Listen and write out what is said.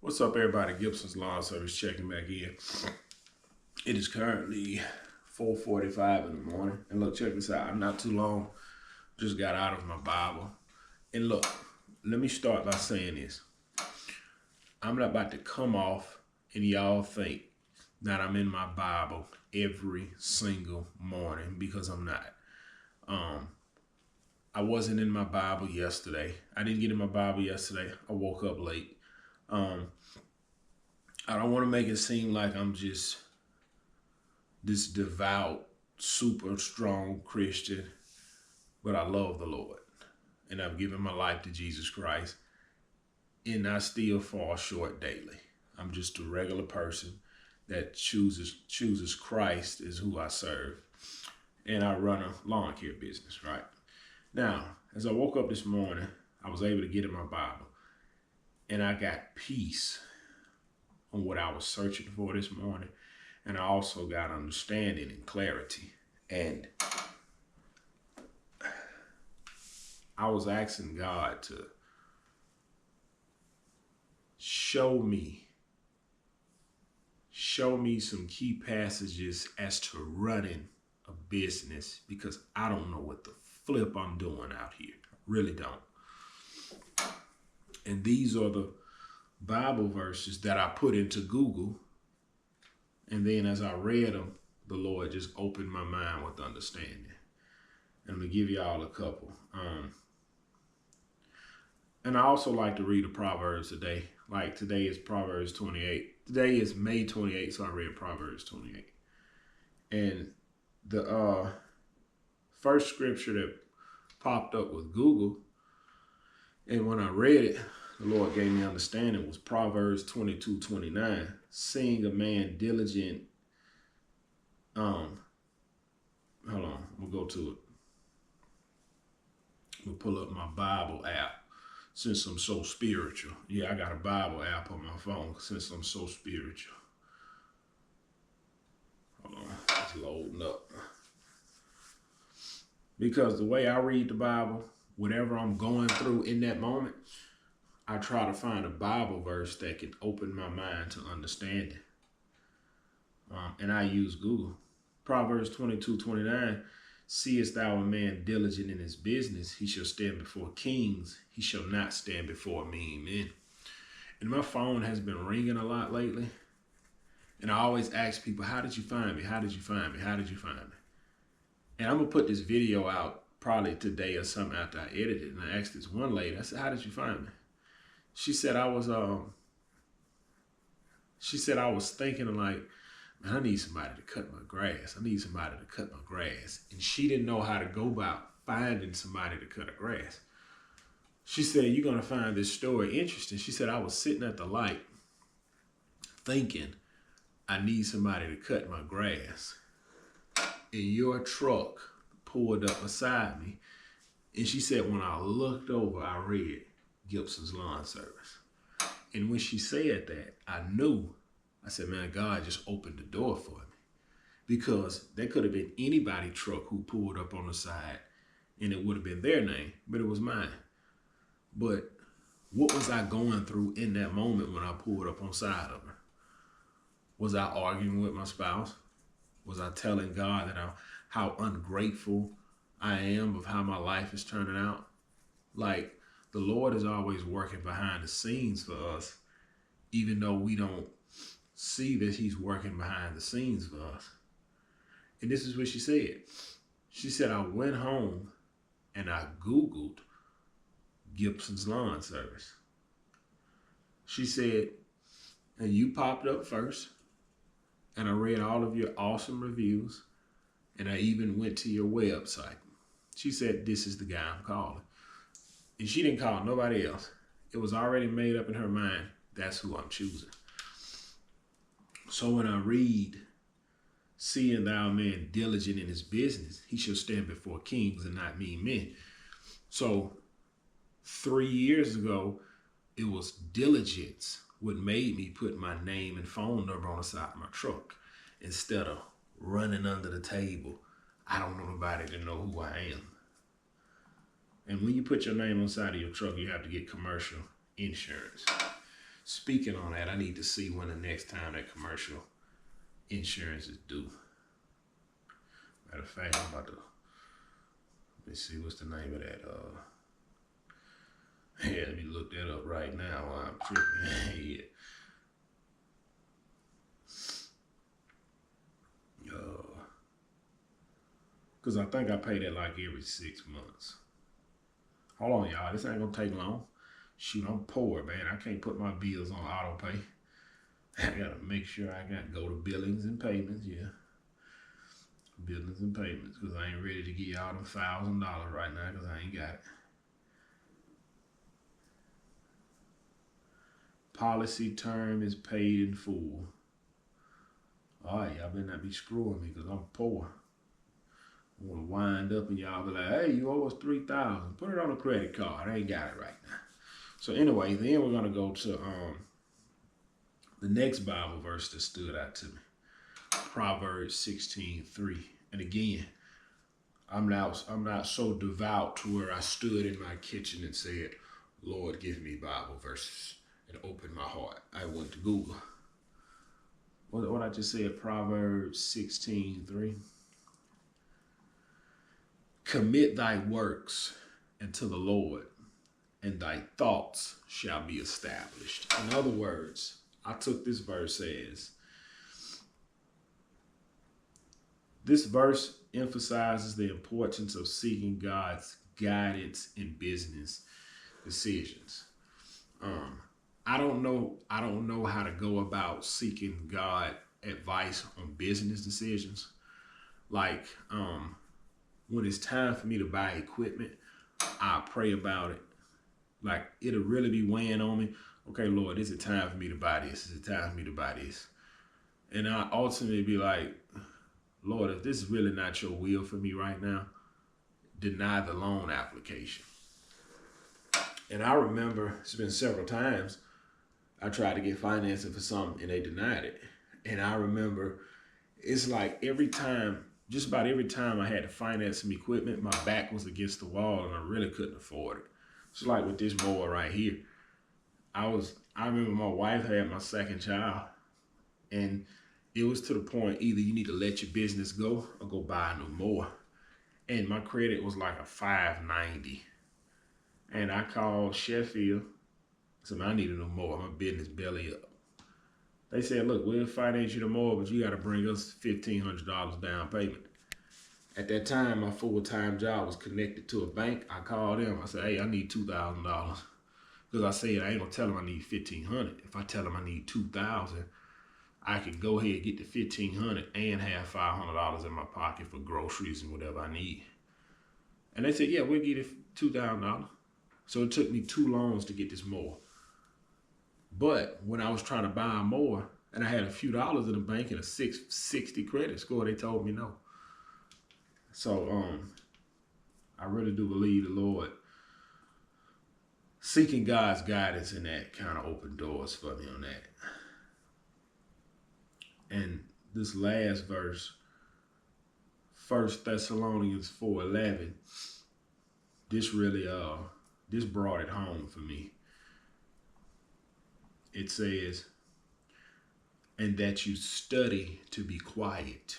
What's up, everybody? Gibson's Lawn Service checking back in. It is currently 4:45 in the morning. And look, check this out. I'm not too long. Just got out of my Bible. And look, let me start by saying this. I'm not about to come off and y'all think that I'm in my Bible every single morning, because I'm not. I wasn't in my Bible yesterday. I didn't get in my Bible yesterday. I woke up late. I don't want to make it seem like I'm just this devout, super strong Christian, but I love the Lord. And I've given my life to Jesus Christ. And I still fall short daily. I'm just a regular person that chooses Christ as who I serve. And I run a lawn care business, right? Now, as I woke up this morning, I was able to get in my Bible. And I got peace on what I was searching for this morning. And I also got understanding and clarity. And I was asking God to show me some key passages as to running a business, because I don't know what the flip I'm doing out here. I really don't. And these are the Bible verses that I put into Google. And then as I read them, the Lord just opened my mind with understanding. And I'm going to give y'all a couple. And I also like to read the Proverbs today. Like today is Proverbs 28. Today is May 28th, so I read Proverbs 28. And the first scripture that popped up with Google, and when I read it, the Lord gave me understanding, was Proverbs 22:29. Seeing a man diligent. Hold on, we'll go to it. We'll pull up my Bible app since I'm so spiritual. Yeah, I got a Bible app on my phone since I'm so spiritual. Hold on, it's loading up. Because the way I read the Bible, whatever I'm going through in that moment, I try to find a Bible verse that can open my mind to understanding. And I use Google. Proverbs 22:29, seest thou a man diligent in his business, he shall stand before kings, he shall not stand before mean men. And my phone has been ringing a lot lately. And I always ask people, how did you find me? How did you find me? How did you find me? And I'm going to put this video out probably today or something after I edit it. And I asked this one lady, I said, how did you find me? She said I was thinking like, man, I need somebody to cut my grass. I need somebody to cut my grass. And she didn't know how to go about finding somebody to cut her grass. She said, you're going to find this story interesting. She said, I was sitting at the light thinking I need somebody to cut my grass. And your truck pulled up beside me. And she said, when I looked over, I read Gibson's Lawn Service. And when she said that, I knew. I said, man, God just opened the door for me. Because there could have been anybody's truck who pulled up on the side and it would have been their name, but it was mine. But what was I going through in that moment when I pulled up on side of her? Was I arguing with my spouse? Was I telling God that how ungrateful I am of how my life is turning out? Like, the Lord is always working behind the scenes for us, even though we don't see that he's working behind the scenes for us. And this is what she said. She said, I went home and I Googled Gibson's Lawn Service. She said, and you popped up first, and I read all of your awesome reviews, and I even went to your website. She said, this is the guy I'm calling. And she didn't call nobody else. It was already made up in her mind. That's who I'm choosing. So when I read, seeing thou a man diligent in his business, he shall stand before kings and not mean men. So 3 years ago, it was diligence what made me put my name and phone number on the side of my truck instead of running under the table. I don't want nobody to know who I am. And when you put your name on the side of your truck, you have to get commercial insurance. Speaking on that, I need to see when the next time that commercial insurance is due. Matter of fact, I'm about to, let me see, what's the name of that? Yeah, let me look that up right now while I'm tripping. Yeah. Because I think I pay that like every 6 months. Hold on, y'all. This ain't going to take long. Shoot, I'm poor, man. I can't put my bills on auto pay. I got to make sure I got to go to billings and payments, yeah. Billings and payments, because I ain't ready to give y'all them $1,000 right now because I ain't got it. Policy term is paid in full. All right, y'all better not be screwing me because I'm poor. I want to wind up and y'all be like, hey, you owe us $3,000. Put it on a credit card. I ain't got it right now. So anyway, then we're going to go to the next Bible verse that stood out to me. Proverbs 16:3. And again, I'm not so devout to where I stood in my kitchen and said, Lord, give me Bible verses and open my heart. I went to Google. What I just said, Proverbs 16:3. Commit thy works unto the Lord, and thy thoughts shall be established. In other words, I took this verse as, this verse emphasizes the importance of seeking God's guidance in business decisions. I don't know how to go about seeking God advice on business decisions. Like, when it's time for me to buy equipment, I pray about it. Like, it'll really be weighing on me. Okay, Lord, is it time for me to buy this? Is it time for me to buy this? And I ultimately be like, Lord, if this is really not your will for me right now, deny the loan application. And I remember it's been several times I tried to get financing for something and they denied it. And I remember it's like just about every time I had to finance some equipment, my back was against the wall and I really couldn't afford it. It's like with this mower right here. I remember my wife had my second child, and it was to the point either you need to let your business go or go buy a new mower. And my credit was like a 590. And I called Sheffield. I said, I need a new mower. My business belly up. They said, look, we'll finance you the mower, but you got to bring us $1,500 down payment. At that time, my full-time job was connected to a bank. I called them. I said, hey, I need $2,000. Because I said, I ain't going to tell them I need $1,500. If I tell them I need $2,000, I could go ahead and get the $1,500 and have $500 in my pocket for groceries and whatever I need. And they said, yeah, we'll get it $2,000. So it took me 2 loans to get this mower. But when I was trying to buy a mower and I had a few dollars in the bank and a 660 credit score, they told me no. So I really do believe the Lord, seeking God's guidance in that kind of opened doors for me on that. And this last verse, 1 Thessalonians 4:11, this really this brought it home for me. It says, and that you study to be quiet